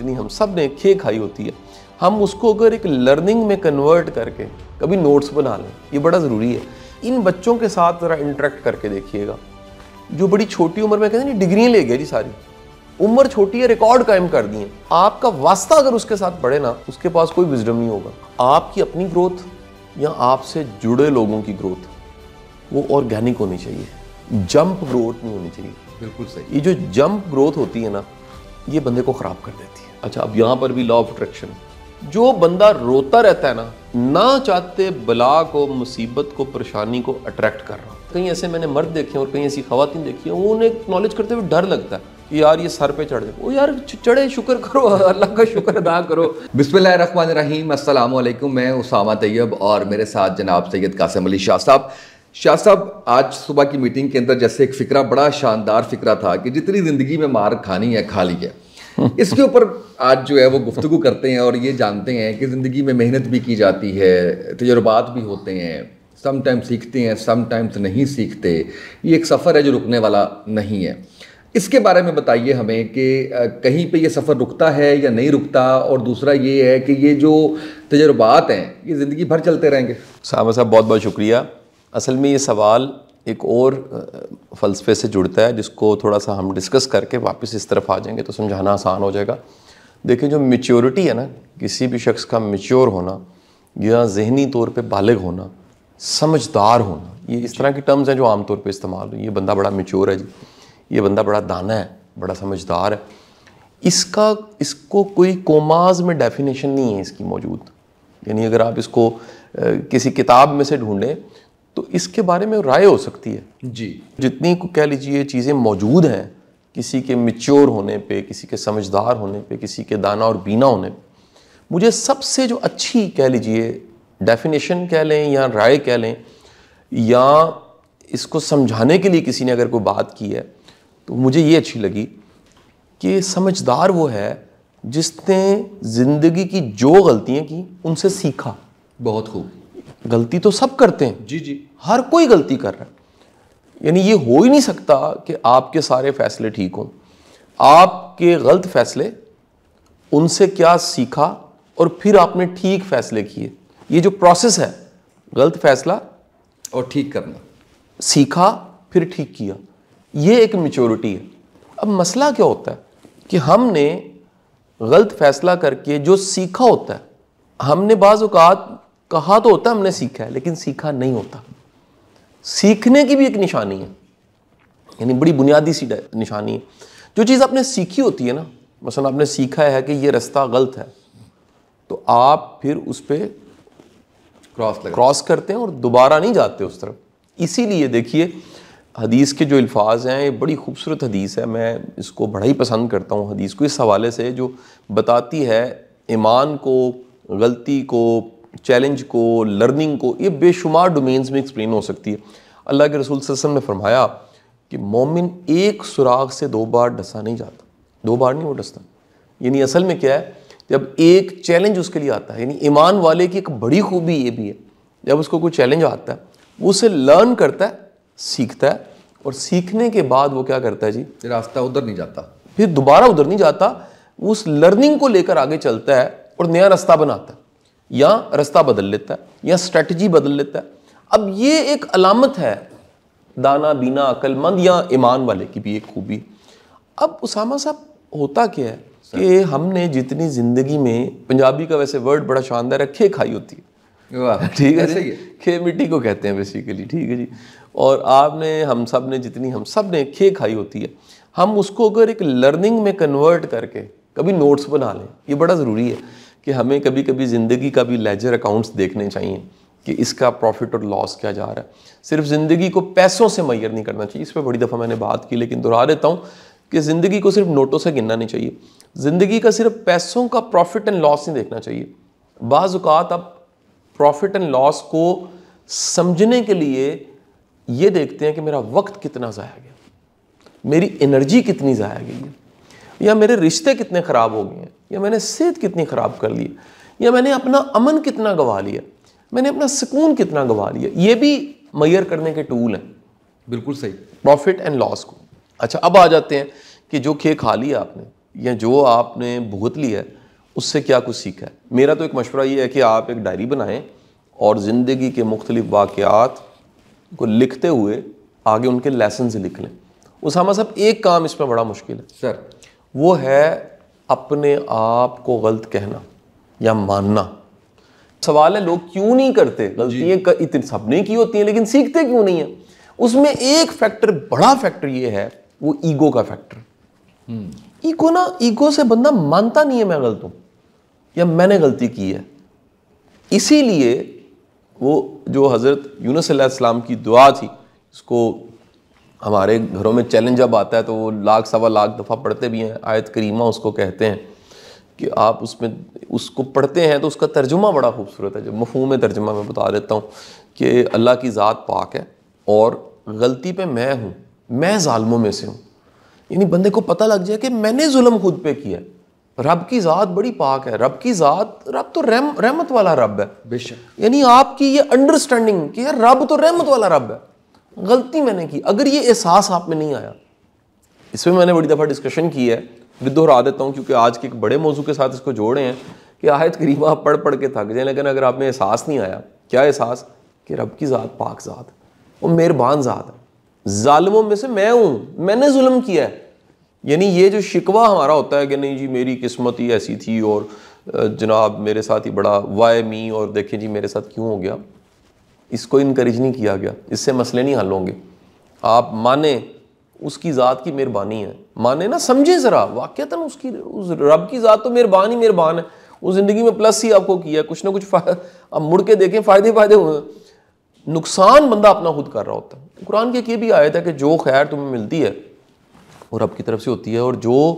جتنی ہم سب نے کھے کھائی ہوتی ہے، ہم اس کو اگر ایک لرننگ میں کنورٹ کر کے کبھی نوٹس بنا لیں، یہ بڑا ضروری ہے۔ ان بچوں کے ساتھ ذرا انٹریکٹ کر کے دیکھیے گا، جو بڑی چھوٹی عمر میں کہتے ہیں ڈگریاں لے گئے جی، ساری عمر چھوٹی ہے، ریکارڈ قائم کر دیے۔ آپ کا واسطہ اگر اس کے ساتھ بڑھے نا، اس کے پاس کوئی وزڈم نہیں ہوگا۔ آپ کی اپنی گروتھ یا آپ سے جڑے لوگوں کی گروتھ وہ آرگینک ہونی چاہیے، جمپ گروتھ نہیں ہونی چاہیے۔ بالکل صحیح۔ یہ جو جمپ گروتھ ہوتی ہے نا، یہ بندے کو خراب کر دیتی ہے۔ اچھا، اب یہاں پر بھی لا آف اٹریکشن، جو بندہ روتا رہتا ہے نا، نہ چاہتے بلا کو، مصیبت کو، پریشانی کو اٹریکٹ کر رہا ہوں۔ کہیں ایسے میں نے مرد دیکھے اور کہیں ایسی خواتین دیکھی ہیں، انہیں اکنالج کرتے ہوئے ڈر لگتا ہے کہ یار یہ سر پہ چڑھ جائے۔ وہ یار چڑھے، شکر کرو، اللہ کا شکر ادا کرو۔ بسم اللہ الرحمن الرحیم، السلام علیکم۔ میں اسامہ طیب اور میرے ساتھ جناب سید قاسم علی شاہ صاحب۔ شاہ صاحب، آج صبح کی میٹنگ کے اندر جیسے ایک فکرہ، بڑا شاندار فکرہ تھا کہ جتنی زندگی میں مار کھانی ہے کھا لی ہے، اس کے اوپر آج جو ہے وہ گفتگو کرتے ہیں اور یہ جانتے ہیں کہ زندگی میں محنت بھی کی جاتی ہے، تجربات بھی ہوتے ہیں، سم ٹائم سیکھتے ہیں، سم ٹائمز نہیں سیکھتے۔ یہ ایک سفر ہے جو رکنے والا نہیں ہے۔ اس کے بارے میں بتائیے ہمیں کہ کہیں پہ یہ سفر رکتا ہے یا نہیں رکتا، اور دوسرا یہ ہے کہ یہ جو تجربات ہیں یہ زندگی بھر چلتے رہیں گے؟ صاحب بہت بہت شکریہ۔ اصل میں یہ سوال ایک اور فلسفے سے جڑتا ہے، جس کو تھوڑا سا ہم ڈسکس کر کے واپس اس طرف آ جائیں گے تو سمجھانا آسان ہو جائے گا۔ دیکھیں، جو میچیورٹی ہے نا، کسی بھی شخص کا میچیور ہونا یا ذہنی طور پہ بالغ ہونا، سمجھدار ہونا، یہ اس طرح کی ٹرمز ہیں جو عام طور پہ استعمال ہوئی۔ یہ بندہ بڑا میچیور ہے جی، یہ بندہ بڑا دانا ہے، بڑا سمجھدار ہے۔ اس کو کوئی کوماز میں ڈیفینیشن نہیں ہے اس کی موجود، یعنی اگر آپ اس کو کسی کتاب میں سے ڈھونڈیں تو اس کے بارے میں رائے ہو سکتی ہے جی۔ جتنی کو کہہ لیجئے چیزیں موجود ہیں کسی کے میچور ہونے پہ، کسی کے سمجھدار ہونے پہ، کسی کے دانا اور بینا ہونے پہ، مجھے سب سے جو اچھی کہہ لیجئے ڈیفینیشن کہہ لیں یا رائے کہہ لیں، یا اس کو سمجھانے کے لیے کسی نے اگر کوئی بات کی ہے تو مجھے یہ اچھی لگی کہ سمجھدار وہ ہے جس نے زندگی کی جو غلطیاں کی ان سے سیکھا۔ بہت خوب۔ غلطی تو سب کرتے ہیں جی جی، ہر کوئی غلطی کر رہا ہے، یعنی یہ ہو ہی نہیں سکتا کہ آپ کے سارے فیصلے ٹھیک ہوں۔ آپ کے غلط فیصلے، ان سے کیا سیکھا اور پھر آپ نے ٹھیک فیصلے کیے، یہ جو پروسیس ہے، غلط فیصلہ اور ٹھیک کرنا، سیکھا پھر ٹھیک کیا، یہ ایک میچورٹی ہے۔ اب مسئلہ کیا ہوتا ہے کہ ہم نے غلط فیصلہ کر کے جو سیکھا ہوتا ہے، ہم نے بعض اوقات کہا تو ہوتا ہے ہم نے سیکھا ہے، لیکن سیکھا نہیں ہوتا۔ سیکھنے کی بھی ایک نشانی ہے، یعنی بڑی بنیادی سی نشانی ہے۔ جو چیز آپ نے سیکھی ہوتی ہے نا، مثلا آپ نے سیکھا ہے کہ یہ رستہ غلط ہے، تو آپ پھر اس پہ کراس کرتے ہیں اور دوبارہ نہیں جاتے اس طرف۔ اسی لیے دیکھیے حدیث کے جو الفاظ ہیں، یہ بڑی خوبصورت حدیث ہے، میں اس کو بڑا ہی پسند کرتا ہوں حدیث کو، اس حوالے سے جو بتاتی ہے ایمان کو، غلطی کو، چیلنج کو، لرننگ کو، یہ بے شمار ڈومینز میں ایکسپلین ہو سکتی ہے۔ اللہ کے رسول صلی اللہ علیہ وسلم نے فرمایا کہ مومن ایک سراغ سے 2 بار ڈسا نہیں جاتا، 2 بار نہیں وہ ڈستا۔ یعنی اصل میں کیا ہے، جب ایک چیلنج اس کے لیے آتا ہے، یعنی ایمان والے کی ایک بڑی خوبی یہ بھی ہے، جب اس کو کوئی چیلنج آتا ہے وہ اسے لرن کرتا ہے، سیکھتا ہے، اور سیکھنے کے بعد وہ کیا کرتا ہے جی، راستہ ادھر نہیں جاتا، پھر دوبارہ ادھر نہیں جاتا، وہ اس لرننگ کو لے کر آگے چلتا ہے اور نیا راستہ بناتا ہے، یا راستہ بدل لیتا ہے، یا اسٹریٹجی بدل لیتا ہے۔ اب یہ ایک علامت ہے دانا بینا عقل مند یا ایمان والے کی بھی ایک خوبی۔ اب اسامہ صاحب ہوتا کیا ہے کہ ہم نے جتنی زندگی میں، پنجابی کا ویسے ورڈ بڑا شاندار ہے، کھے کھائی ہوتی ہے، ٹھیک ہے جی، کھے مٹی کو کہتے ہیں بیسیکلی، ٹھیک ہے جی، اور آپ نے، ہم سب نے کھے کھائی ہوتی ہے۔ ہم اس کو اگر ایک لرننگ میں کنورٹ کر کے کبھی نوٹس بنا لیں، یہ بڑا ضروری ہے کہ ہمیں کبھی کبھی زندگی کا بھی لیجر اکاؤنٹس دیکھنے چاہیے کہ اس کا پروفٹ اور لاس کیا جا رہا ہے۔ صرف زندگی کو پیسوں سے میئر نہیں کرنا چاہیے، اس پہ بڑی دفعہ میں نے بات کی، لیکن دہرا دیتا ہوں کہ زندگی کو صرف نوٹوں سے گننا نہیں چاہیے، زندگی کا صرف پیسوں کا پروفٹ اینڈ لاس نہیں دیکھنا چاہیے۔ بعض اوقات آپ پروفٹ اینڈ لاس کو سمجھنے کے لیے یہ دیکھتے ہیں کہ میرا وقت کتنا ضائع گیا، میری انرجی کتنی ضائع گئی ہے، یا میرے رشتے کتنے خراب ہو گئے ہیں، یا میں نے صحت کتنی خراب کر لی، یا میں نے اپنا امن کتنا گوا لیا، میں نے اپنا سکون کتنا گوا لیا۔ یہ بھی میئر کرنے کے ٹول ہیں، بالکل صحیح، پروفٹ اینڈ لاس کو۔ اچھا، اب آ جاتے ہیں کہ جو کھے کھا لیا آپ نے، یا جو آپ نے بھگت لیا ہے اس سے کیا کچھ سیکھا ہے. میرا تو ایک مشورہ یہ ہے کہ آپ ایک ڈائری بنائیں اور زندگی کے مختلف واقعات کو لکھتے ہوئے آگے ان کے لیسنز لکھ لیں. اسامہ صاحب ایک کام اس میں بڑا مشکل ہے سر, وہ ہے اپنے آپ کو غلط کہنا یا ماننا. سوال ہے لوگ کیوں نہیں کرتے, غلطیاں اتنی سب نے کی ہوتی ہیں لیکن سیکھتے کیوں نہیں ہیں. اس میں ایک فیکٹر, بڑا فیکٹر یہ ہے, وہ ایگو کا فیکٹر. ایگو نا, ایگو سے بندہ مانتا نہیں ہے میں غلط ہوں یا میں نے غلطی کی ہے. اسی لیے وہ جو حضرت یونس علیہ السلام کی دعا تھی, اس کو ہمارے گھروں میں چیلنج جب آتا ہے تو وہ 1,00,000 سوا لاکھ دفعہ پڑھتے بھی ہیں. آیت کریمہ اس کو کہتے ہیں کہ آپ اس میں اس کو پڑھتے ہیں تو اس کا ترجمہ بڑا خوبصورت ہے. جو مفہوم ترجمہ میں بتا دیتا ہوں کہ اللہ کی ذات پاک ہے اور غلطی پہ میں ہوں, میں ظالموں میں سے ہوں. یعنی بندے کو پتہ لگ جائے کہ میں نے ظلم خود پہ کیا ہے. رب کی ذات بڑی پاک ہے, رب کی ذات, رب تو رحمت والا رب ہے بے شک. یعنی آپ کی یہ انڈرسٹینڈنگ کہ یار رب تو رحمت والا رب ہے, غلطی میں نے کی. اگر یہ احساس آپ میں نہیں آیا, اس میں نے بڑی دفعہ ڈسکشن کی ہے, دہرا دیتا ہوں کیونکہ آج کے ایک بڑے موضوع کے ساتھ اس کو جوڑے ہیں کہ آیت کریمہ آپ پڑھ کے تھک جائیں, لیکن اگر آپ میں احساس نہیں آیا, کیا احساس, کہ رب کی ذات پاک ذات ہے, وہ مہربان ذات ہے, ظالموں میں سے میں ہوں, میں نے ظلم کیا ہے. یعنی یہ جو شکوہ ہمارا ہوتا ہے کہ نہیں جی میری قسمت ہی ایسی تھی اور جناب میرے ساتھ ہی بڑا وائے می, اور دیکھیں جی میرے ساتھ کیوں ہو گیا, اس کو انکریج نہیں کیا گیا. اس سے مسئلے نہیں حل ہوں گے. آپ مانیں اس کی ذات کی مہربانی ہے, مانیں نا, سمجھیں ذرا واقعتاً اس کی, اس رب کی ذات تو مہربان ہی مہربان ہے. وہ زندگی میں پلس ہی آپ کو کیا, کچھ نہ کچھ اب مڑ کے دیکھیں فائدے ہوئے, نقصان بندہ اپنا خود کر رہا ہوتا ہے. قرآن کی ایک یہ بھی آیت ہے کہ جو خیر تمہیں ملتی ہے وہ رب کی طرف سے ہوتی ہے, اور جو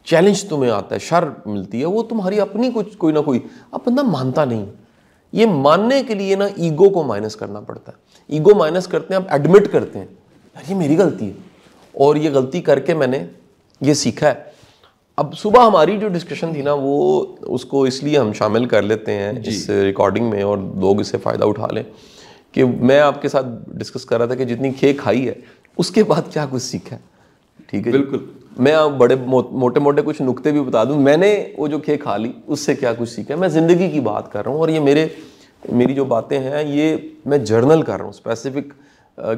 چیلنج تمہیں آتا ہے, شر ملتی ہے, وہ تمہاری اپنی کچھ کوئی نہ کوئی. اب بندہ مانتا نہیں. یہ ماننے کے لیے نا ایگو کو مائنس کرنا پڑتا ہے. ایگو مائنس کرتے ہیں, آپ ایڈمٹ کرتے ہیں یار یہ میری غلطی ہے اور یہ غلطی کر کے میں نے یہ سیکھا ہے. اب صبح ہماری جو ڈسکشن تھی نا, وہ اس کو اس لیے ہم شامل کر لیتے ہیں اس ریکارڈنگ میں اور لوگ اس سے فائدہ اٹھا لیں, کہ میں آپ کے ساتھ ڈسکس کر رہا تھا کہ جتنی کھے کھائی ہے اس کے بعد کیا کچھ سیکھا ہے. ٹھیک ہے, بالکل. میں آپ بڑے موٹے موٹے کچھ نکتے بھی بتا دوں, میں نے وہ جو کھے کھا لی اس سے کیا کچھ سیکھا. میں زندگی کی بات کر رہا ہوں, اور یہ میری جو باتیں ہیں یہ میں جرنل کر رہا ہوں, اسپیسیفک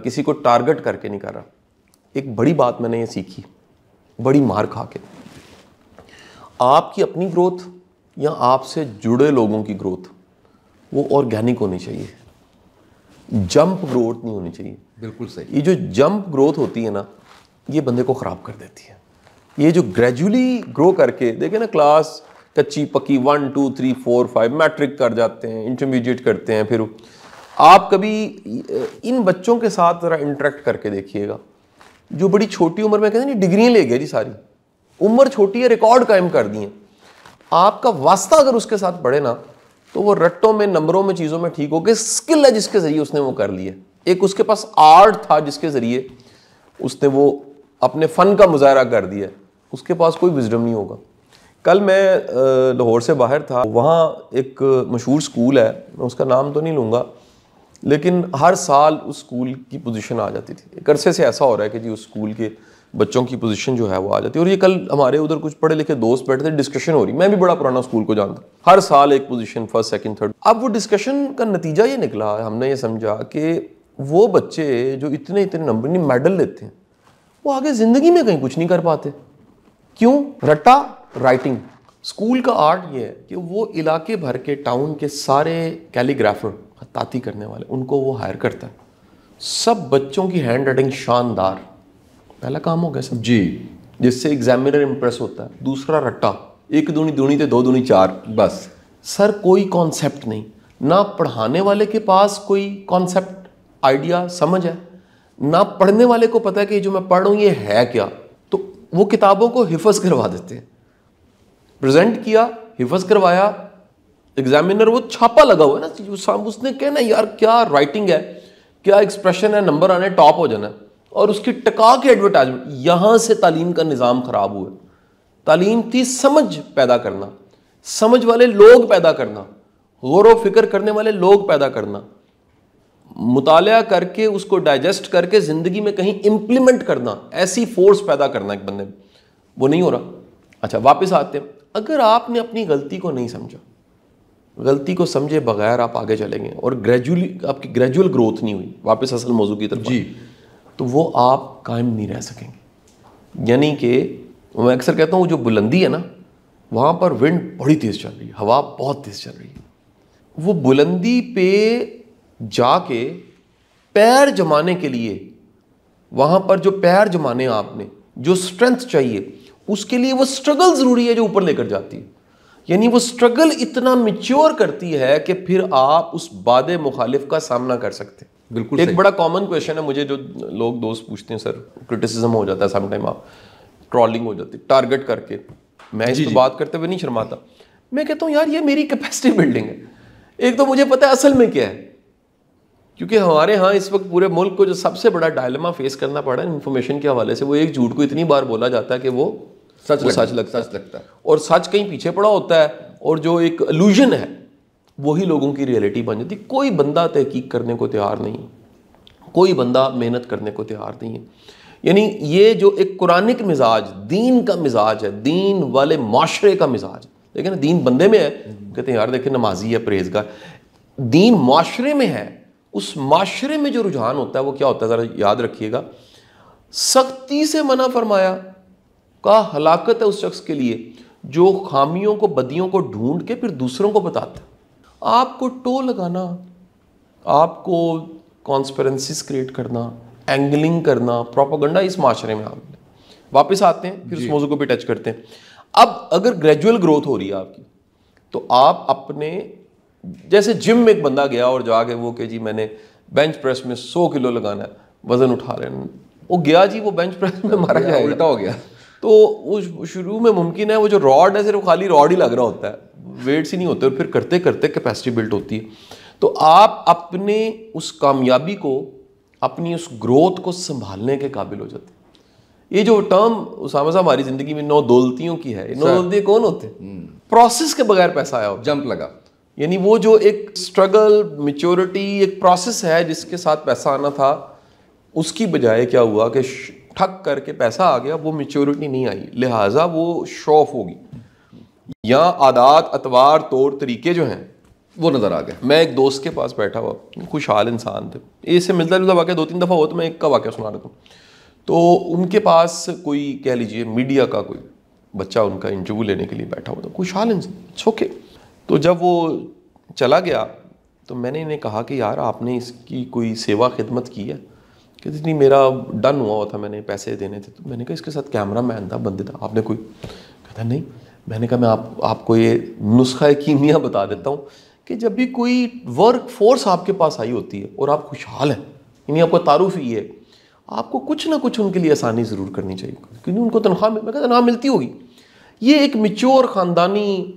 کسی کو ٹارگٹ کر کے نہیں کر رہا. ایک بڑی بات میں نے یہ سیکھی, بڑی مار کھا کے, آپ کی اپنی گروتھ یا آپ سے جڑے لوگوں کی گروتھ وہ آرگینک ہونی چاہیے, جمپ گروتھ نہیں ہونی چاہیے. بالکل صحیح. یہ جو جمپ گروتھ ہوتی ہے نا, یہ بندے کو خراب کر دیتی ہے. یہ جو گریجولی گرو کر کے دیکھیں نا, کلاس کچی پکی 1 2 3 4 5 میٹرک کر جاتے ہیں, انٹرمیڈیٹ کرتے ہیں, پھر آپ کبھی ان بچوں کے ساتھ ذرا انٹریکٹ کر کے دیکھیے گا جو بڑی چھوٹی عمر میں کہتے ہیں ڈگریاں لے گئے جی, ساری عمر چھوٹی ہے, ریکارڈ قائم کر دیے. آپ کا واسطہ اگر اس کے ساتھ پڑھے نا تو وہ رٹوں میں, نمبروں میں, چیزوں میں ٹھیک ہو کے, اسکل ہے جس کے ذریعے اس نے وہ کر لیا. ایک اس کے پاس آرٹ تھا جس کے ذریعے اس نے وہ اپنے فن کا مظاہرہ کر دیا, اس کے پاس کوئی وزڈم نہیں ہوگا. کل میں لاہور سے باہر تھا, وہاں ایک مشہور سکول ہے, میں اس کا نام تو نہیں لوں گا, لیکن ہر سال اس سکول کی پوزیشن آ جاتی تھی. ایک عرصے سے ایسا ہو رہا ہے کہ جی اس سکول کے بچوں کی پوزیشن جو ہے وہ آ جاتی ہے. اور یہ کل ہمارے ادھر کچھ پڑھے لکھے دوست بیٹھے تھے, ڈسکشن ہو رہی. میں بھی بڑا پرانا سکول کو جانتا, ہر سال ایک پوزیشن, فرسٹ سیکنڈ تھرڈ. اب وہ ڈسکشن کا نتیجہ یہ نکلا, ہم نے یہ سمجھا کہ وہ بچے جو اتنے نمبر نہیں میڈل لیتے ہیں وہ آگے زندگی میں کہیں کچھ نہیں کر پاتے. کیوں؟ رٹا رائٹنگ. اسکول کا آرٹ یہ ہے کہ وہ علاقے بھر کے, ٹاؤن کے سارے کیلیگرافر, خطاطی کرنے والے, ان کو وہ ہائر کرتا ہے. سب بچوں کی ہینڈ رائٹنگ شاندار, پہلا کام ہو گیا سب جی, جس سے ایگزامینر امپریس ہوتا ہے. دوسرا رٹا, 1 دونی 2 تے 2 دونی 4, بس. سر کوئی کانسیپٹ نہیں, نہ پڑھانے والے کے پاس کوئی کانسیپٹ آئیڈیا سمجھ ہے, نہ پڑھنے والے کو پتہ ہے کہ جو میں پڑھ رہا ہوں یہ ہے کیا. تو وہ کتابوں کو حفظ کروا دیتے ہیں. پریزنٹ کیا, حفظ کروایا, ایگزامینر وہ چھاپا لگا ہوا ہے نا, اس نے کہنا یار کیا رائٹنگ ہے, کیا ایکسپریشن ہے, نمبر آنے, ٹاپ ہو جانا, اور اس کی ٹکا کے ایڈورٹائزمنٹ. یہاں سے تعلیم کا نظام خراب ہوا. تعلیم تھی سمجھ پیدا کرنا, سمجھ والے لوگ پیدا کرنا, غور و فکر کرنے والے لوگ پیدا کرنا, مطالعہ کر کے اس کو ڈائجسٹ کر کے زندگی میں کہیں امپلیمنٹ کرنا, ایسی فورس پیدا کرنا ایک بندے میں. وہ نہیں ہو رہا. اچھا واپس آتے ہیں. اگر آپ نے اپنی غلطی کو نہیں سمجھا, غلطی کو سمجھے بغیر آپ آگے چلیں گے اور گریجولی آپ کی گریجول گروتھ نہیں ہوئی, واپس اصل موضوع کی طرف, جی, تو وہ آپ قائم نہیں رہ سکیں گے. یعنی کہ میں اکثر کہتا ہوں وہ جو بلندی ہے نا, وہاں پر ونڈ بڑی تیز چل رہی ہے, ہوا بہت تیز چل رہی ہے, وہ بلندی پہ جا کے پیر جمانے کے لیے, وہاں پر جو پیر جمانے ہیں آپ نے, جو اسٹرینتھ چاہیے اس کے لیے وہ اسٹرگل ضروری ہے جو اوپر لے کر جاتی ہے. یعنی وہ اسٹرگل اتنا میچور کرتی ہے کہ پھر آپ اس باد مخالف کا سامنا کر سکتے ہیں. بالکل ایک بڑا کامن کویشچن ہے مجھے, جو لوگ دوست پوچھتے ہیں, سر کرٹیسزم ہو جاتا ہے سم ٹائم, آپ ٹرولنگ ہو جاتی ہے ٹارگٹ کر کے, میں اس پہ بات کرتے ہوئے نہیں شرماتا. میں کہتا ہوں یار یہ میری کیپیسٹی بلڈنگ ہے. ایک تو مجھے پتا ہے اصل میں کیا ہے, کیونکہ ہمارے ہاں اس وقت پورے ملک کو جو سب سے بڑا ڈائلما فیس کرنا پڑا ہے انفارمیشن کے حوالے سے, وہ ایک جھوٹ کو اتنی بار بولا جاتا ہے کہ وہ سچ لگتا ہے, اور سچ کہیں پیچھے پڑا ہوتا ہے, اور جو ایک الوژن ہے وہی لوگوں کی ریئلٹی بن جاتی. کوئی بندہ تحقیق کرنے کو تیار نہیں, کوئی بندہ محنت کرنے کو تیار نہیں ہے. یعنی یہ جو ایک قرآنک مزاج, دین کا مزاج ہے, دین والے معاشرے کا مزاج, دیکھیں نا دین بندے میں ہے, کہتے ہیں یار دیکھیں نمازی ہے, پرہیزگار, دین معاشرے میں ہے. اس معاشرے میں جو رجحان ہوتا ہے وہ کیا ہوتا ہے, ذرا یاد رکھیے گا, سختی سے منع فرمایا کا ہلاکت ہے اس شخص کے لیے جو خامیوں کو, بدیوں کو ڈھونڈ کے پھر دوسروں کو بتاتا ہے. آپ کو ٹو لگانا, آپ کو کانسپیرنسیز کریٹ کرنا, اینگلنگ کرنا, پروپیگنڈا اس معاشرے میں. آپ واپس آتے ہیں پھر اس موضوع کو بھی ٹچ کرتے ہیں. اب اگر گریجول گروتھ ہو رہی ہے آپ کی, تو آپ اپنے, جیسے جم میں ایک بندہ گیا اور جا کے وہ کہ جی میں نے بینچ پریس میں 100 کلو لگانا ہے, وزن اٹھا رہے ہیں, وہ گیا جی وہ بینچ پریس میں مارا جائے, الٹا ہو گیا. تو وہ شروع میں ممکن ہے وہ جو راڈ ہے صرف خالی راڈ ہی لگ رہا ہوتا ہے, ویٹس ہی نہیں ہوتے, اور پھر کرتے کرتے کیپیسٹی بلڈ ہوتی ہے. تو آپ اپنے اس کامیابی کو, اپنی اس گروتھ کو سنبھالنے کے قابل ہو جاتے ہیں. یہ جو ٹرم اسامہ صاحب ہماری زندگی میں 9 دولتیوں کی ہے, 9 دولتی کون ہوتے ہیں؟ پروسیس کے بغیر پیسہ آیا ہوتا, جمپ لگا. یعنی وہ جو ایک اسٹرگل, میچورٹی, ایک پروسیس ہے جس کے ساتھ پیسہ آنا تھا, اس کی بجائے کیا ہوا کہ ٹھک کر کے پیسہ آ گیا, وہ میچورٹی نہیں آئی, لہٰذا وہ شو آف ہوگی, یا عادات, اطوار, طور طریقے جو ہیں وہ نظر آ گئے. میں ایک دوست کے پاس بیٹھا ہوا, خوشحال انسان تھے, اس سے ملتا جلتا واقعہ 2-3 دفعہ ہوا, تو میں ایک کا واقعہ سنا رہا ہوں. تو ان کے پاس کوئی کہہ لیجیے میڈیا کا کوئی بچہ ان کا انٹرویو لینے کے لیے بیٹھا ہوا تھا, خوشحال انسان, چھوکے. تو جب وہ چلا گیا تو میں نے انہیں کہا کہ یار آپ نے اس کی کوئی سیوا خدمت کی ہے؟ کہ نہیں میرا ڈن ہوا تھا, میں نے پیسے دینے تھے. تو میں نے کہا اس کے ساتھ کیمرہ مین تھا, بندے تھا, آپ نے کوئی؟ کہتا نہیں. میں نے کہا میں آپ کو یہ نسخہ کیمیا بتا دیتا ہوں کہ جب بھی کوئی ورک فورس آپ کے پاس آئی ہوتی ہے اور آپ خوشحال ہیں, یعنی آپ کا تعارف یہ ہے, آپ کو کچھ نہ کچھ ان کے لیے آسانی ضرور کرنی چاہیے, کیونکہ ان کو تنخواہ میں کہا تنخواہ ملتی ہوگی. یہ ایک میچور خاندانی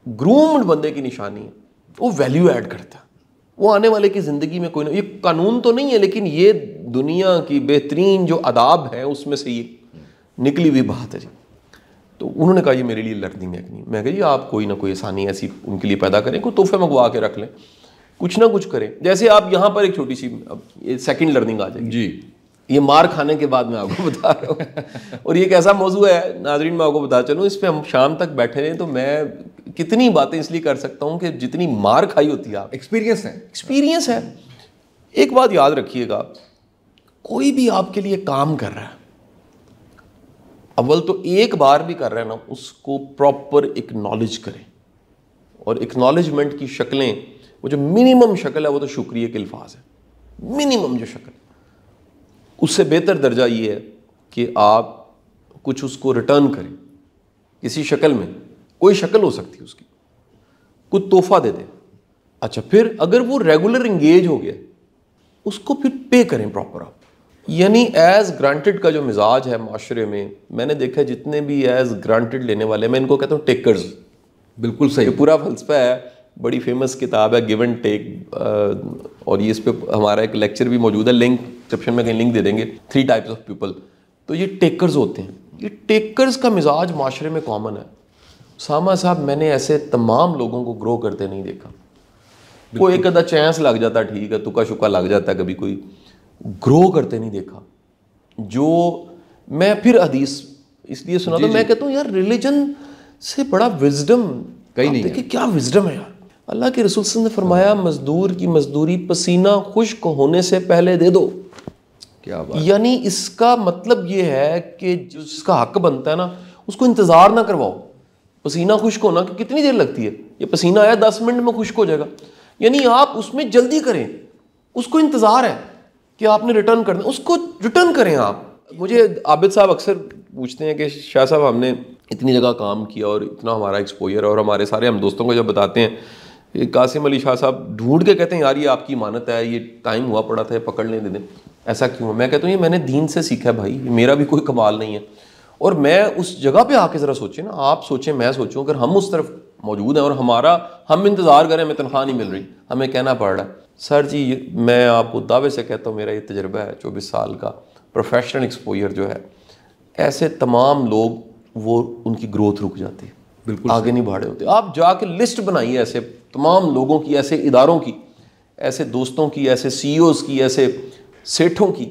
گرومڈ بندے کی نشانی ہے, وہ ویلیو ایڈ کرتا ہے, وہ آنے والے کی زندگی میں کوئی نہ, یہ قانون تو نہیں ہے لیکن یہ دنیا کی بہترین جو آداب ہے اس میں سے یہ نکلی ہوئی بات ہے جی. تو انہوں نے کہا یہ میرے لیے لرننگ ہے نہیں. میں کہا جی آپ کوئی نہ کوئی آسانی ایسی ان کے لیے پیدا کریں, کوئی تحفے منگوا کے رکھ لیں, کچھ نہ کچھ کریں. جیسے آپ یہاں پر ایک چھوٹی سی سیکنڈ لرننگ آ جائے گی جی, یہ مار کھانے کے بعد میں آپ کو بتا رہا ہوں. اور یہ ایک ایسا موضوع ہے ناظرین, میں آپ کو بتا چلوں, اس پہ ہم شام تک بیٹھے رہیں تو میں کتنی باتیں اس لیے کر سکتا ہوں کہ جتنی مار کھائی ہوتی ہے آپ, ایکسپیرینس ہے. ایک بات یاد رکھیے گا, کوئی بھی آپ کے لیے کام کر رہا ہے, اول تو ایک بار بھی کر رہے ہیں نا, اس کو پراپر اکنالج کریں. اور اکنالجمنٹ کی شکلیں, وہ جو منیمم شکل ہے وہ تو شکریہ کے الفاظ ہے, منیمم جو شکل. اس سے بہتر درجہ یہ ہے کہ آپ کچھ اس کو ریٹرن کریں کسی شکل میں, کوئی شکل ہو سکتی ہے اس کی, کچھ تحفہ دے دیں. اچھا پھر اگر وہ ریگولر انگیج ہو گیا, اس کو پھر پے کریں پراپر آپ. یعنی ایز گرانٹڈ کا جو مزاج ہے معاشرے میں, میں نے دیکھا جتنے بھی ایز گرانٹڈ لینے والے, میں ان کو کہتا ہوں ٹیکرز. بالکل صحیح, یہ پورا فلسفہ ہے, بڑی فیمس کتاب ہے گیو اینڈ ٹیک, اور یہ اس پہ ہمارا ایک لیکچر بھی موجود ہے, لنک ڈسکرپشن میں کہیں لنک دے دیں گے, 3 ٹائپس آف پیپل. تو یہ ٹیکرز ہوتے ہیں, یہ ٹیکرز کا مزاج معاشرے میں کامن ہے. اسامہ صاحب میں نے ایسے تمام لوگوں کو گرو کرتے نہیں دیکھا. کوئی ایک آدھا چانس لگ جاتا ہے, ٹھیک ہے, تکا شکا لگ جاتا ہے کبھی, کوئی گرو کرتے نہیں دیکھا. جو میں پھر حدیث اس لیے سنا تھا. میں کہتا ہوں یار ریلیجن سے بڑا وزڈم کہیں نہیں ہے. کیا وزڈم ہے یار. اللہ کے رسول صلی اللہ علیہ وسلم نے فرمایا مزدور کی مزدوری پسینہ خشک ہونے سے پہلے دے دو. کیا بات. یعنی اس کا مطلب یہ ہے کہ جس کا حق بنتا ہے نا اس کو انتظار نہ کرواؤ. پسینہ خشک ہونا کہ کتنی دیر لگتی ہے, یہ پسینہ آیا 10 منٹ میں خشک ہو جائے گا. یعنی آپ اس میں جلدی کریں, اس کو انتظار ہے کہ آپ نے ریٹرن کرنا, اس کو ریٹرن کریں آپ. مجھے عابد صاحب اکثر پوچھتے ہیں کہ شاہ صاحب ہم نے اتنی جگہ کام کیا اور اتنا ہمارا ایکسپوجر ہے, اور ہمارے سارے ہم دوستوں کو جب بتاتے ہیں قاسم علی شاہ صاحب ڈھونڈ کے کہتے ہیں یار یہ آپ کی امانت ہے, یہ ٹائم ہوا پڑا تھا, پکڑ لیں دے دیں. ایسا کیوں ہے؟ میں کہتا ہوں یہ میں نے دین سے سیکھا ہے بھائی, میرا بھی کوئی کمال نہیں ہے. اور میں اس جگہ پہ آ کے ذرا سوچیں نا, آپ سوچیں میں سوچوں, اگر ہم اس طرف موجود ہیں اور ہم انتظار کریں, ہمیں تنخواہ نہیں مل رہی, ہمیں کہنا پڑ رہا ہے سر جی, میں آپ کو دعوے سے کہتا ہوں میرا یہ تجربہ ہے 24 سال کا پروفیشنل ایکسپوجر جو ہے, ایسے تمام لوگ وہ ان کی گروتھ رک جاتی ہے, بالکل آگے نہیں بڑھے ہوتے. آپ جا کے لسٹ بنائیے ایسے تمام لوگوں کی, ایسے اداروں کی, ایسے دوستوں کی, ایسے سی اوز کی, ایسے سیٹھوں کی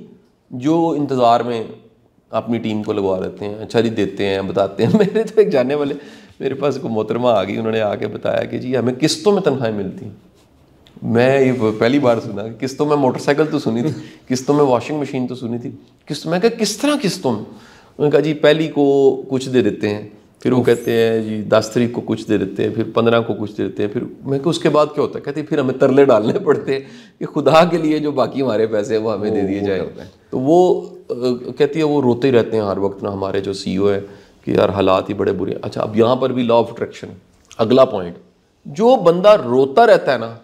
جو انتظار میں اپنی ٹیم کو لگوا دیتے ہیں, اچھا جی دیتے ہیں, بتاتے ہیں. میرے تو ایک جانے والے میرے پاس کوئی محترمہ آ گئی, انہوں نے آ کے بتایا کہ جی ہمیں قسطوں میں تنخواہیں ملتی ہیں. میں یہ پہلی بار سنا کہ قسطوں میں موٹر سائیکل تو سنی تھی, قسطوں میں واشنگ مشین تو سنی تھی, قسط. میں کہا کس طرح قسطوں میں؟ انہوں نے کہا جی پہلی کو کچھ دے دیتے ہیں, پھر وہ کہتے ہیں جی 10 تاریخ کو کچھ دے دیتے ہیں, پھر 15 کو کچھ دے دیتے ہیں, پھر میں کہ اس کے بعد کیا ہوتا ہے؟ کہتے ہیں پھر ہمیں ترلے ڈالنے پڑتے ہیں کہ خدا کے لیے جو باقی ہمارے پیسے ہیں وہ ہمیں دے دیے جائیں. تو وہ کہتی ہے وہ روتے ہی رہتے ہیں ہر وقت نا ہمارے جو سی او ہے کہ یار حالات ہی بڑے برے ہیں. اچھا اب یہاں پر بھی لا آف اٹریکشن, اگلا پوائنٹ, جو بندہ روتا رہتا ہے نا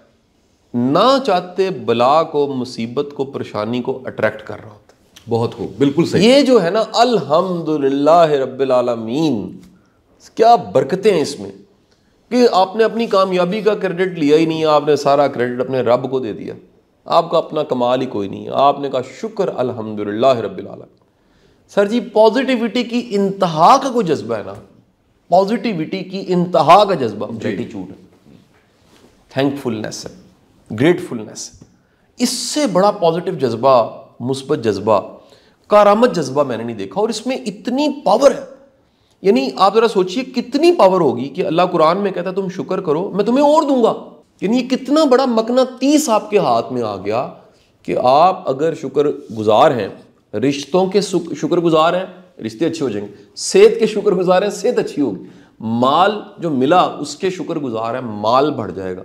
نہ چاہتے بلا کو, مصیبت کو, پریشانی کو اٹریکٹ کر رہا ہوتا ہے. بہت خوب, بالکل صحیح. یہ جو ہے نا الحمدللہ رب العالمین, کیا برکتیں ہیں اس میں کہ آپ نے اپنی کامیابی کا کریڈٹ لیا ہی نہیں, آپ نے سارا کریڈٹ اپنے رب کو دے دیا. آپ کا اپنا کمال ہی کوئی نہیں ہے, آپ نے کہا شکر الحمدللہ رب العالمین. سر جی پازیٹیوٹی کی انتہا کا کوئی جذبہ ہے نا, پازیٹیوٹی کی انتہا کا جذبہ گریٹیٹیوڈ ہے, تھینک فلنس ہے, گریٹفلنس. اس سے بڑا پازیٹیو جذبہ, مثبت جذبہ, کارآمد جذبہ میں نے نہیں دیکھا. اور اس میں اتنی پاور ہے, یعنی آپ ذرا سوچئے کتنی پاور ہوگی کہ اللہ قرآن میں کہتا ہے تم شکر کرو میں تمہیں اور دوں گا. یعنی یہ کتنا بڑا مقناطیس آپ کے ہاتھ میں آ گیا کہ آپ اگر شکر گزار ہیں, رشتوں کے شکر گزار ہیں, رشتے اچھے ہو جائیں گے, صحت کے شکر گزار ہیں, صحت اچھی ہوگی, مال جو ملا اس کے شکر گزار ہیں, مال بڑھ جائے گا.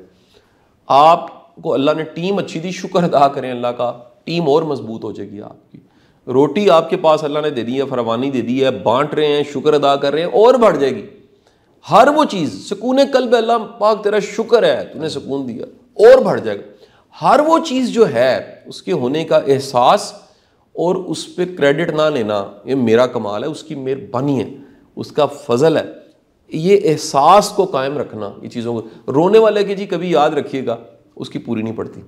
آپ کو اللہ نے ٹیم اچھی دی, شکر ادا کریں اللہ کا, ٹیم اور مضبوط ہو جائے گی آپ کی. روٹی آپ کے پاس اللہ نے دے دی ہے, فراوانی دے دی ہے, بانٹ رہے ہیں, شکر ادا کر رہے ہیں, اور بڑھ جائے گی. ہر وہ چیز, سکون قلب اللہ پاک تیرا شکر ہے تو نے سکون دیا, اور بڑھ جائے گا. ہر وہ چیز جو ہے اس کے ہونے کا احساس اور اس پہ کریڈٹ نہ لینا, یہ میرا کمال ہے, اس کی مہربانی ہے, اس کا فضل ہے, یہ احساس کو قائم رکھنا. یہ چیزوں کو رونے والے کی جی کبھی یاد رکھیے گا اس کی پوری نہیں پڑتی,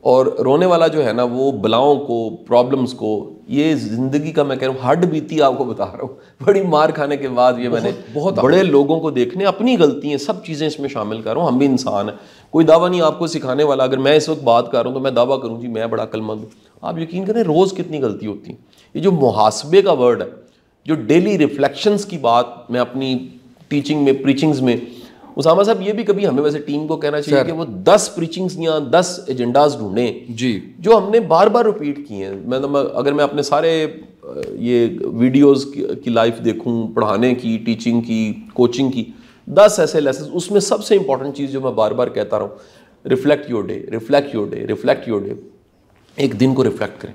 اور رونے والا جو ہے نا وہ بلاؤں کو, پرابلمز کو, یہ زندگی کا میں کہہ رہا ہوں ہڈ بیتی آپ کو بتا رہا ہوں. بڑی مار کھانے کے بعد یہ میں نے بہت بڑے لوگوں کو دیکھنے, اپنی غلطی ہیں, سب چیزیں اس میں شامل کر رہا ہوں, ہم بھی انسان ہیں, کوئی دعویٰ نہیں آپ کو سکھانے والا. اگر میں اس وقت بات کر رہا ہوں تو میں دعویٰ کروں جی میں بڑا عقلمند ہوں, آپ یقین کریں روز کتنی غلطی ہوتی ہیں. یہ جو محاسبے کا ورڈ ہے, جو ڈیلی ریفلیکشنز کی بات میں اپنی ٹیچنگ میں, پریچنگز میں, اسامہ صاحب یہ بھی کبھی ہمیں ویسے ٹیم کو کہنا چاہیے کہ وہ 10 پریچنگز یا 10 ایجنڈاز ڈھونڈیں جی جو ہم نے بار بار ریپیٹ کی ہیں. اگر میں اپنے سارے یہ ویڈیوز کی لائف دیکھوں, پڑھانے کی, ٹیچنگ کی, کوچنگ کی, 10 ایسے لیسنز, اس میں سب سے امپورٹنٹ چیز جو میں بار بار کہتا رہا ہوں, reflect your day, reflect your day, reflect your day. ایک دن کو ریفلیکٹ کریں,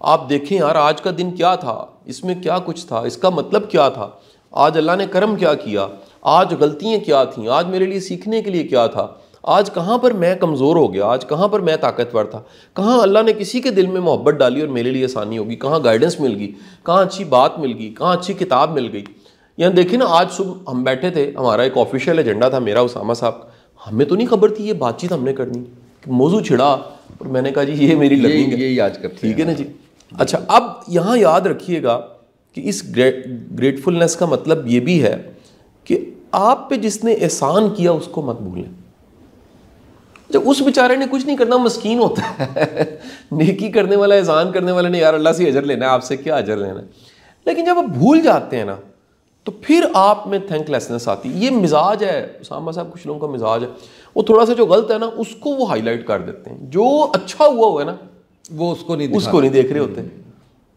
آپ دیکھیں یار آج کا دن کیا تھا, اس میں کیا کچھ تھا, اس کا مطلب کیا تھا, آج اللہ نے کرم کیا کیا, آج غلطیاں کیا تھیں, آج میرے لیے سیکھنے کے لیے کیا تھا, آج کہاں پر میں کمزور ہو گیا, آج کہاں پر میں طاقتور تھا, کہاں اللہ نے کسی کے دل میں محبت ڈالی اور میرے لیے آسانی ہوگی, کہاں گائیڈنس مل گئی, کہاں اچھی بات مل گئی, کہاں اچھی کتاب مل گئی. یہاں دیکھیں نا آج صبح ہم بیٹھے تھے, ہمارا ایک آفیشیل ایجنڈا تھا میرا, اسامہ صاحب, ہمیں تو نہیں خبر تھی یہ بات چیت ہم نے کرنی, موضوع چھڑا اور میں نے کہا جی یہ میری لرننگ ہے, یہی آج کرتے ہیں, ٹھیک ہے نا جی. اچھا اب یہاں یاد رکھیے گا کہ اس گریٹفلنس کا مطلب یہ بھی ہے کہ آپ پہ جس نے احسان کیا اس کو مت بھولیں. جب اس بیچارے نے کچھ نہیں کرنا, مسکین ہوتا ہے, نیکی کرنے والا, احسان کرنے والے نے یار اللہ سے اجر لینا ہے, آپ سے کیا اجر لینا ہے, لیکن جب آپ بھول جاتے ہیں نا تو پھر آپ میں تھینک لیسنس آتی ہے. یہ مزاج ہے اسامہ صاحب, کچھ لوگوں کا مزاج ہے, وہ تھوڑا سا جو غلط ہے نا اس کو وہ ہائی لائٹ کر دیتے ہیں, جو اچھا ہوا ہے نا وہ اس کو نہیں دیکھ رہے ہوتے.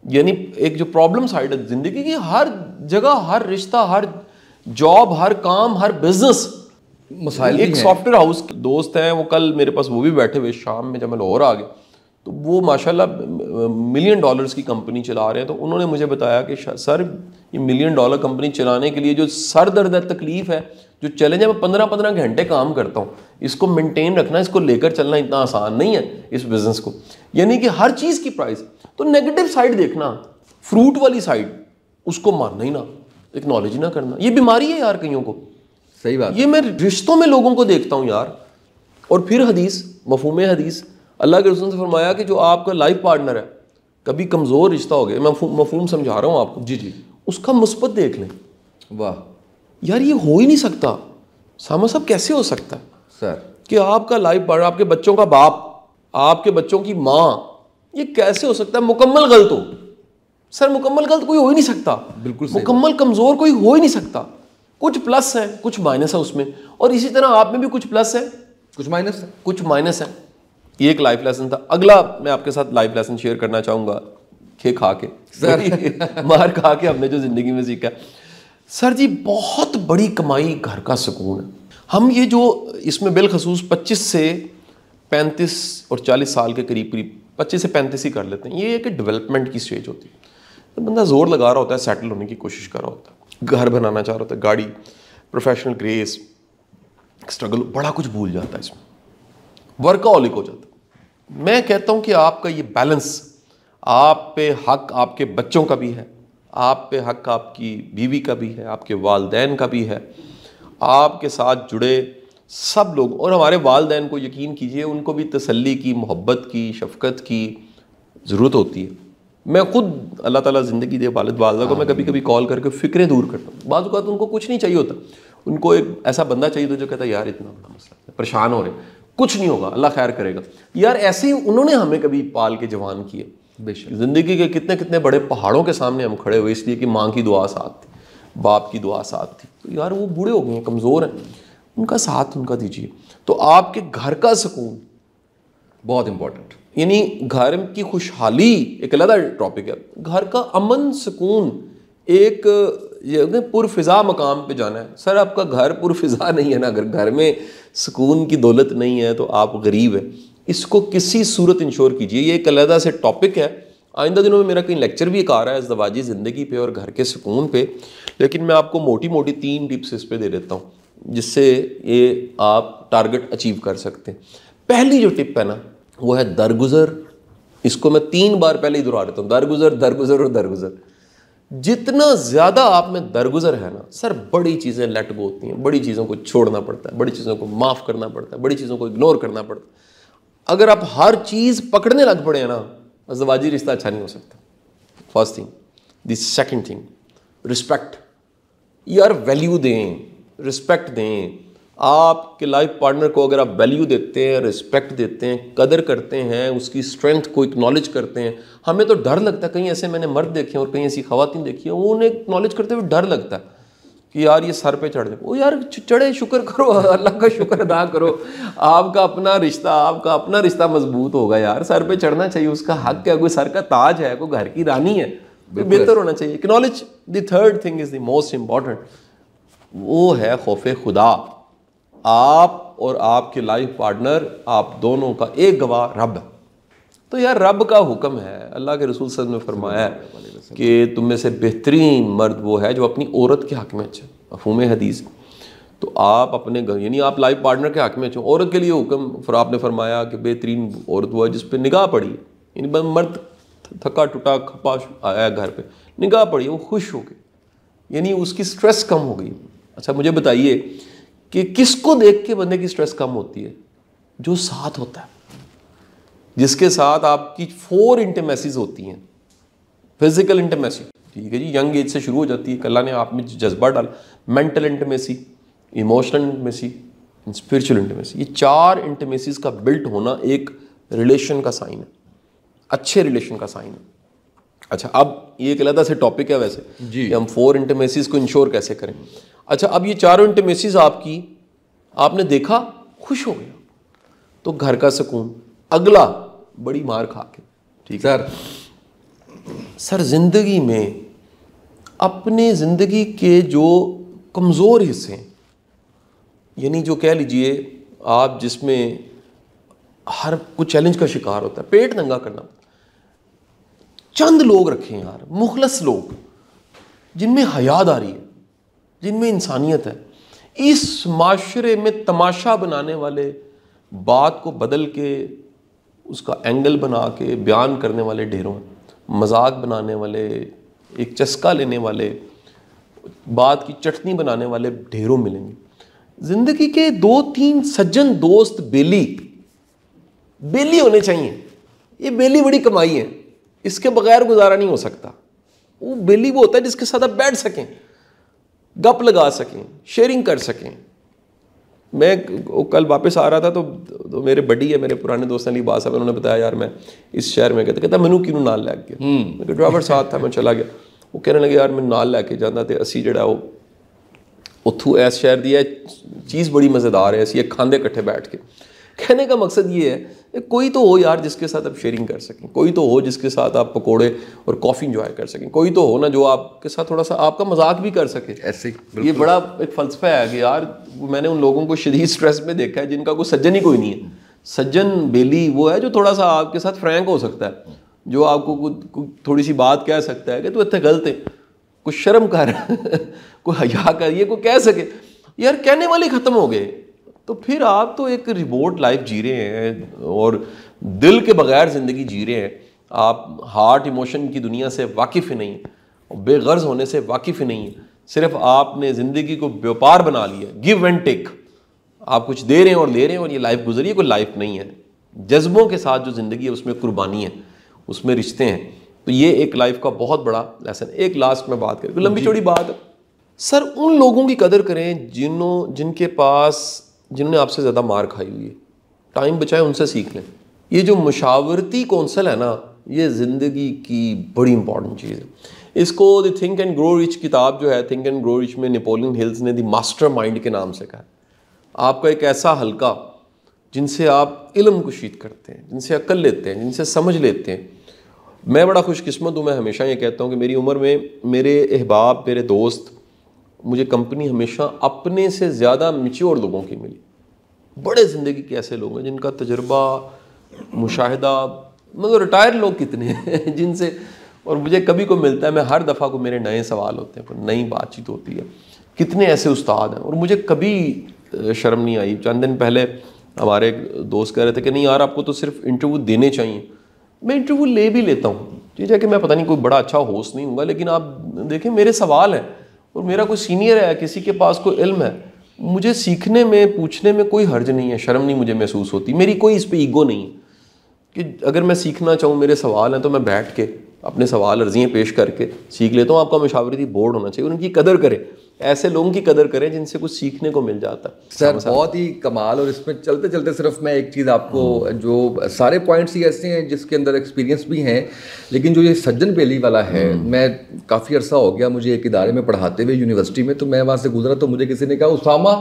یعنی ایک جو پرابلم سائڈ ہے زندگی کی, ہر جگہ, ہر رشتہ, ہر جاب, ہر کام, ہر بزنس مسائل. ایک سافٹ ویئر ہاؤس دوست ہیں, وہ کل میرے پاس وہ بھی بیٹھے ہوئے شام میں جب میں لاہور آ گیا, تو وہ ماشاءاللہ $1 ملین کی کمپنی چلا رہے ہیں. تو انہوں نے مجھے بتایا کہ سر یہ $1 ملین کمپنی چلانے کے لیے جو سر درد ہے, تکلیف ہے, جو چیلنج ہے, میں 15 گھنٹے کام کرتا ہوں, اس کو مینٹین رکھنا, اس کو لے کر چلنا اتنا آسان نہیں ہے اس بزنس کو. یعنی کہ ہر چیز کی پرائز. تو نیگیٹو سائڈ دیکھنا, فروٹ والی سائڈ اس کو ماننا ہی نہ, اکنالج نہ کرنا, یہ بیماری ہے یار کئیوں کو. صحیح بات. یہ میں رشتوں میں لوگوں کو دیکھتا ہوں یار. اور پھر حدیث, مفہوم حدیث, اللہ کے رسول نے فرمایا کہ جو آپ کا لائف پارٹنر ہے, کبھی کمزور رشتہ ہو گیا, میں مفہوم سمجھا رہا ہوں آپ کو, جی جی, اس کا مثبت دیکھ لیں. واہ یار یہ ہو ہی نہیں سکتا. سامہ صاحب کیسے ہو سکتا ہے سر کہ آپ کا لائف پارٹنر, آپ کے بچوں کا باپ, آپ کے بچوں کی ماں, یہ کیسے ہو سکتا ہے مکمل غلط ہو؟ سر مکمل غلط کوئی ہو ہی نہیں سکتا. بالکل مکمل کمزور کوئی ہو ہی نہیں سکتا. کچھ پلس ہے, کچھ مائنس ہے اس میں, اور اسی طرح آپ میں بھی کچھ پلس ہے, کچھ مائنس ہے. یہ ایک لائف لیسن تھا. اگلا میں آپ کے ساتھ لائف لیسن شیئر کرنا چاہوں گا, کھا کے مار کھا کے ہم نے جو زندگی میں سیکھا. سر جی بہت بڑی کمائی گھر کا سکون ہے. ہم یہ جو اس میں بالخصوص 25 سے 35 اور 40 سال کے قریب 25 سے 35 ہی کر لیتے ہیں, یہ ایک ڈیولپمنٹ کی سٹیج ہوتی ہے. بندہ زور لگا رہا ہوتا ہے, سیٹل ہونے کی کوشش کر رہا ہوتا ہے, گھر بنانا چاہ رہا ہوتا ہے, گاڑی, پروفیشنل گریس, اسٹرگل, بڑا کچھ بھول جاتا ہے اس میں, ورکاہولک ہو جاتا ہے. میں کہتا ہوں کہ آپ کا یہ بیلنس, آپ پہ حق آپ کے بچوں کا بھی ہے, آپ پہ حق آپ کی بیوی کا بھی ہے, آپ کے والدین کا بھی ہے, آپ کے ساتھ جڑے سب لوگ. اور ہمارے والدین کو یقین کیجئے ان کو بھی تسلی کی, محبت کی, شفقت کی ضرورت ہوتی ہے. میں خود اللہ تعالیٰ زندگی دے والد والدہ کو میں کبھی کبھی کال کر کے فکریں دور کرتا ہوں. بعض اوقات ان کو کچھ نہیں چاہیے ہوتا, ان کو ایک ایسا بندہ چاہیے ہوتا جو کہتا ہے یار اتنا بڑا مسئلہ, پریشان ہو رہے, کچھ نہیں ہوگا, اللہ خیر کرے گا. یار ایسے ہی انہوں نے ہمیں کبھی پال کے جوان کیے. بے شک زندگی کے کتنے بڑے پہاڑوں کے سامنے ہم کھڑے ہوئے اس لیے کہ ماں کی دعا ساتھ تھی, باپ کی دعا ساتھ تھی. تو یار وہ بوڑھے ہو گئے ہیں, کمزور ہیں, ان کا ساتھ ان کا دیجیے. تو آپ کے گھر کا سکون بہت امپورٹنٹ. یعنی گھر کی خوشحالی ایک علیحدہ ٹاپک ہے. گھر کا امن سکون ایک پرفضا مقام پہ جانا ہے. سر آپ کا گھر پرفضا نہیں ہے نا, اگر گھر میں سکون کی دولت نہیں ہے تو آپ غریب ہیں. اس کو کسی صورت انشور کیجئے. یہ ایک علیحدہ سے ٹاپک ہے. آئندہ دنوں میں میرا کہیں لیکچر بھی ایک آ رہا ہے ازدواجی زندگی پہ اور گھر کے سکون پہ, لیکن میں آپ کو موٹی 3 ٹپس اس پہ دے دیتا ہوں جس سے یہ آپ ٹارگٹ اچیو کر سکتے ہیں. پہلی جو ٹپ ہے نا وہ ہے درگزر. اس کو میں 3 بار پہلے ہی دہرا دیتا ہوں, درگزر اور درگزر. جتنا زیادہ آپ میں درگزر ہے نا سر, بڑی چیزیں لیٹ گو ہوتی ہیں, بڑی چیزوں کو چھوڑنا پڑتا ہے, بڑی چیزوں کو معاف کرنا پڑتا ہے, بڑی چیزوں کو اگنور کرنا پڑتا ہے. اگر آپ ہر چیز پکڑنے لگ پڑے ہیں نا, ازدواجی رشتہ اچھا نہیں ہو سکتا. First thing. The second thing, respect. یار ویلیو دیں, رسپیکٹ دیں. آپ کے لائف پارٹنر کو اگر آپ ویلیو دیتے ہیں, رسپیکٹ دیتے ہیں, قدر کرتے ہیں, اس کی اسٹرینتھ کو اکنالج کرتے ہیں. ہمیں تو ڈر لگتا ہے, کہیں ایسے میں نے مرد دیکھے اور کہیں ایسی خواتین دیکھی ہیں, انہیں اکنالج کرتے ہوئے ڈر لگتا ہے کہ یار یہ سر پہ چڑھ جائے. وہ یار چڑھے, شکر کرو, اللہ کا شکر ادا کرو. آپ کا اپنا رشتہ مضبوط ہوگا یار. سر پہ چڑھنا چاہیے, اس کا حق ہے. کوئی سر کا تاج ہے, کوئی گھر کی رانی ہے, بہتر ہونا چاہیے. Acknowledge. The third thing is the most important, وہ ہے خوف خدا. آپ اور آپ کے لائف پارٹنر, آپ دونوں کا ایک گواہ رب ہے. تو یار رب کا حکم ہے, اللہ کے رسول صلی اللہ علیہ وسلم نے فرمایا ہے کہ تم میں سے بہترین مرد وہ ہے جو اپنی عورت کے حق میں اچھا. مفہوم حدیث. تو آپ اپنے یعنی آپ لائف پارٹنر کے حق میں اچھا. عورت کے لیے حکم آپ نے فرمایا کہ بہترین عورت وہ ہے جس پہ نگاہ پڑی ہے. یعنی مرد تھکا ٹوٹا کھپا آیا گھر پہ, نگاہ پڑی, وہ خوش ہو گئی, یعنی اس کی سٹریس کم ہو گئی. اچھا مجھے بتائیے کہ کس کو دیکھ کے بندے کی سٹریس کم ہوتی ہے؟ جو ساتھ ہوتا ہے, جس کے ساتھ آپ کی 4 انٹیمیسیز ہوتی ہیں. فزیکل انٹیمیسی, ٹھیک ہے جی, ینگ ایج سے شروع ہو جاتی ہے, اللہ نے آپ میں جذبہ ڈالا. Mental intimacy, emotional intimacy, spiritual intimacy. یہ 4 انٹیمیسیز کا بلٹ ہونا ایک ریلیشن کا سائن ہے, اچھے ریلیشن کا سائن ہے. اچھا اب یہ ایک علیحدہ سے ٹاپک ہے ویسے جی کہ ہم 4 انٹیمیسیز کو انشور کیسے کریں. اچھا اب یہ 4 انٹیمیسیز آپ نے دیکھا, خوش ہو گیا, تو گھر کا سکون. اگلا بڑی مار کھا کے, ٹھیک ہے سر زندگی میں اپنے زندگی کے جو کمزور حصے ہیں, یعنی جو کہہ لیجئے آپ جس میں ہر کوئی چیلنج کا شکار ہوتا ہے, پیٹ ننگا کرنا, چند لوگ رکھیں یار, مخلص لوگ جن میں حیا داری ہے, جن میں انسانیت ہے. اس معاشرے میں تماشا بنانے والے, بات کو بدل کے اس کا اینگل بنا کے بیان کرنے والے ڈھیروں ہیں, مذاق بنانے والے, ایک چسکا لینے والے, بات کی چٹنی بنانے والے ڈھیروں ملیں گے. زندگی کے 2-3 سجن دوست بیلی ہونے چاہیے. یہ بیلی بڑی کمائی ہے, اس کے بغیر گزارا نہیں ہو سکتا. وہ بیلی وہ ہوتا ہے جس کے ساتھ آپ بیٹھ سکیں, گپ لگا سکیں, شیئرنگ کر سکیں. میں کل واپس آ رہا تھا تو میرے بڈی ہے, میرے پرانے دوست علی باز صاحب, انہوں نے بتایا یار میں اس شہر میں گیا, کہتا مینو کیوں نال لے گیا. میں کہ ڈرائیور ساتھ تھا, میں چلا گیا. وہ کہنے لگے یار میں نال لے کے جانا تے اسی جڑا وہ اتھو ایس شہر دی ہے چیز بڑی مزیدار ہے, اسی ایک کھاندے کٹھے بیٹھ کے. کہنے کا مقصد یہ ہے کوئی تو ہو یار جس کے ساتھ آپ شیئرنگ کر سکیں, کوئی تو ہو جس کے ساتھ آپ پکوڑے اور کافی انجوائے کر سکیں, کوئی تو ہو نا جو آپ کے ساتھ تھوڑا سا آپ کا مذاق بھی کر سکے. ایسے یہ بڑا ایک فلسفہ ہے کہ یار میں نے ان لوگوں کو شدید سٹریس میں دیکھا ہے جن کا کوئی سجن ہی کوئی نہیں ہے. سجن بیلی وہ ہے جو تھوڑا سا آپ کے ساتھ فرینک ہو سکتا ہے, جو آپ کو تھوڑی سی بات کہہ سکتا ہے کہ تو اتنے غلط ہے, کوئی شرم کر, کوئی حیا کر, یہ کوئی کہہ سکے. یار کہنے والے ختم ہو گئے, تو پھر آپ تو ایک ریموٹ لائف جی رہے ہیں اور دل کے بغیر زندگی جی رہے ہیں. آپ ہارٹ ایموشن کی دنیا سے واقف ہی نہیں, بے غرض ہونے سے واقف ہی نہیں. صرف آپ نے زندگی کو بیوپار بنا لیا, گیو اینڈ ٹیک. آپ کچھ دے رہے ہیں اور لے رہے ہیں, اور یہ لائف گزری ہے, کوئی لائف نہیں ہے. جذبوں کے ساتھ جو زندگی ہے اس میں قربانی ہے, اس میں رشتے ہیں. تو یہ ایک لائف کا بہت بڑا لیسن. ایک لاسٹ میں بات کریں, لمبی چوڑی بات ہے سر, ان لوگوں کی قدر کریں جن کے پاس, جنہوں نے آپ سے زیادہ مار کھائی ہوئی ہے. ٹائم بچائیں, ان سے سیکھ لیں. یہ جو مشاورتی کونسل ہے نا, یہ زندگی کی بڑی امپورٹنٹ چیز ہے. اس کو دی تھنک اینڈ گرو رچ کتاب جو ہے, تھنک اینڈ گرو رچ میں نیپولین ہلز نے دی ماسٹر مائنڈ کے نام سے کہا. آپ کا ایک ایسا حلقہ جن سے آپ علم کشید کرتے ہیں, جن سے عقل لیتے ہیں, جن سے سمجھ لیتے ہیں. میں بڑا خوش قسمت ہوں, میں ہمیشہ یہ کہتا ہوں کہ میری عمر میں میرے احباب, میرے دوست, مجھے کمپنی ہمیشہ اپنے سے زیادہ میچور لوگوں کی ملی. بڑے زندگی کے ایسے لوگ ہیں جن کا تجربہ, مشاہدہ, مگر ریٹائر لوگ کتنے ہیں جن سے, اور مجھے کبھی کو ملتا ہے, میں ہر دفعہ کو میرے نئے سوال ہوتے ہیں, کوئی نئی بات چیت ہوتی ہے. کتنے ایسے استاد ہیں, اور مجھے کبھی شرم نہیں آئی. چند دن پہلے ہمارے ایک دوست کہہ رہے تھے کہ نہیں یار آپ کو تو صرف انٹرویو دینے چاہیے. میں انٹرویو لے بھی لیتا ہوں, ٹھیک ہے کہ میں پتہ نہیں کوئی بڑا اچھا ہوسٹ نہیں ہوں گا, لیکن آپ دیکھیں میرے سوال ہیں, اور میرا کوئی سینئر ہے, کسی کے پاس کوئی علم ہے, مجھے سیکھنے میں, پوچھنے میں کوئی حرج نہیں ہے, شرم نہیں مجھے محسوس ہوتی. میری کوئی اس پہ ایگو نہیں ہے کہ اگر میں سیکھنا چاہوں, میرے سوال ہیں تو میں بیٹھ کے اپنے سوال عرضیاں پیش کر کے سیکھ لیتا ہوں. آپ کا مشاورتی بورڈ ہونا چاہیے, ان کی قدر کریں, ایسے لوگوں کی قدر کریں جن سے کچھ سیکھنے کو مل جاتا ہے. سر بہت ہی کمال. اور اس میں چلتے چلتے صرف میں ایک چیز آپ کو, جو سارے پوائنٹس ہی ایسے ہیں جس کے اندر ایکسپیرینس بھی ہیں, لیکن جو یہ سجن بیلی والا ہے, میں کافی عرصہ ہو گیا مجھے ایک ادارے میں پڑھاتے ہوئے یونیورسٹی میں, تو میں وہاں سے گزرا تو مجھے کسی نے کہا اسامہ,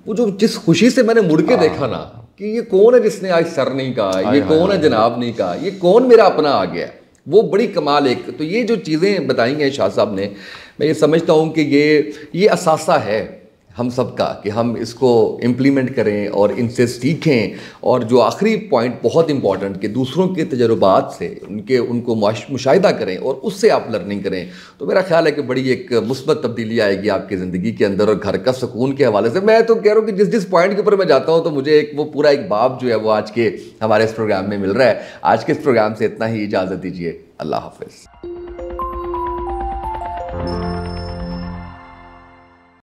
وہ جو جس خوشی سے میں نے مڑ کے دیکھا نا کہ یہ کون ہے جس نے آج سر نہیں کہا, یہ کون ہے جناب نہیں کہا, یہ کون میرا اپنا آ گیا, وہ بڑی کمال. ایک تو یہ جو چیزیں بتائی ہیں شاہ صاحب نے, میں یہ سمجھتا ہوں کہ یہ اثاثہ ہے ہم سب کا کہ ہم اس کو امپلیمنٹ کریں اور ان سے سیکھیں. اور جو آخری پوائنٹ بہت امپورٹنٹ کہ دوسروں کے تجربات سے ان کو مشاہدہ کریں اور اس سے آپ لرننگ کریں, تو میرا خیال ہے کہ بڑی ایک مثبت تبدیلی آئے گی آپ کی زندگی کے اندر. اور گھر کا سکون کے حوالے سے میں تو کہہ رہا ہوں کہ جس پوائنٹ کے اوپر میں جاتا ہوں تو مجھے وہ پورا ایک باب جو ہے وہ آج کے ہمارے اس پروگرام میں مل رہا ہے. آج کے اس پروگرام سے اتنا ہی, اجازت دیجیے, اللہ حافظ.